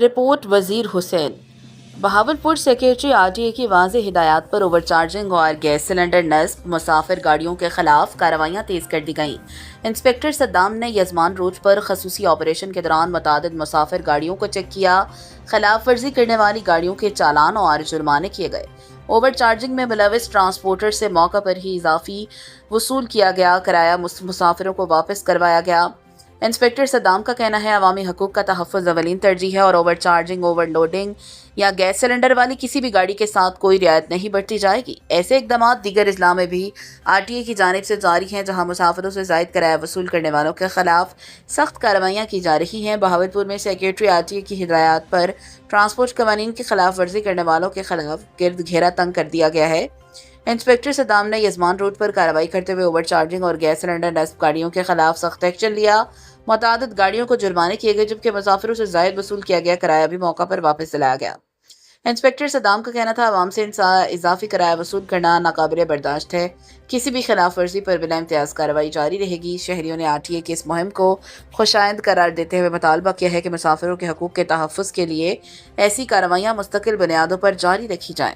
Report وزیر حسین Bahawalpur secretary RTA کی واضح ہدایات پر اوور چارجنگ اور گیس سلنڈر نصب مسافر گاڑیوں کے خلاف کارروائیاں تیز کر دی گئیں۔ انسپکٹر صدام نے یزمان روڈ پر خصوصی آپریشن کے دوران متعدد مسافر گاڑیوں کو چیک کیا۔ خلاف ورزی کرنے والی گاڑیوں کے چالان اور جرمانے کیے گئے۔ اوور چارجنگ میں ملوث ٹرانسپورٹر سے موقع پر ہی اضافی وصول کیا گیا، کرایہ مسافروں کو واپس کروایا گیا۔ انسپکٹر صدام کا کہنا ہے عوامی حقوق کا تحفظ اولین ترجیح ہے اور اوور چارجنگ، اوور لوڈنگ یا گیس سلنڈر والی کسی بھی گاڑی کے ساتھ کوئی رعایت نہیں برتی جائے گی۔ ایسے اقدامات دیگر اضلاع میں بھی RTA کی جانب سے جاری ہیں، جہاں مسافروں سے زائد کرایہ وصول کرنے والوں کے خلاف سخت کارروائیاں کی جا رہی ہیں۔ بہاولپور میں سیکریٹری RTA کی ہدایات پر ٹرانسپورٹ قوانین کی خلاف ورزی کرنے والوں کے خلاف گرد گھیرا تنگ کر دیا گیا ہے۔ انسپکٹر صدام نے یزمان روڈ پر کارروائی کرتے ہوئے اوور چارجنگ اور گیس سلنڈر نصب گاڑیوں کے خلاف سخت ایکشن لیا۔ متعدد گاڑیوں کو جرمانے کیے گئے، جبکہ مسافروں سے زائد وصول کیا گیا کرایہ بھی موقع پر واپس دلایا گیا۔ انسپکٹر صدام کا کہنا تھا عوام سے اضافی کرایہ وصول کرنا ناقابل برداشت ہے۔ کسی بھی خلاف ورزی پر بلا امتیاز کارروائی جاری رہے گی۔ شہریوں نے RTA کی اس مہم کو خوشائند قرار دیتے ہوئے مطالبہ کیا ہے کہ مسافروں کے حقوق کے تحفظ کے لیے ایسی کارروائیاں مستقل بنیادوں پر جاری رکھی جائیں۔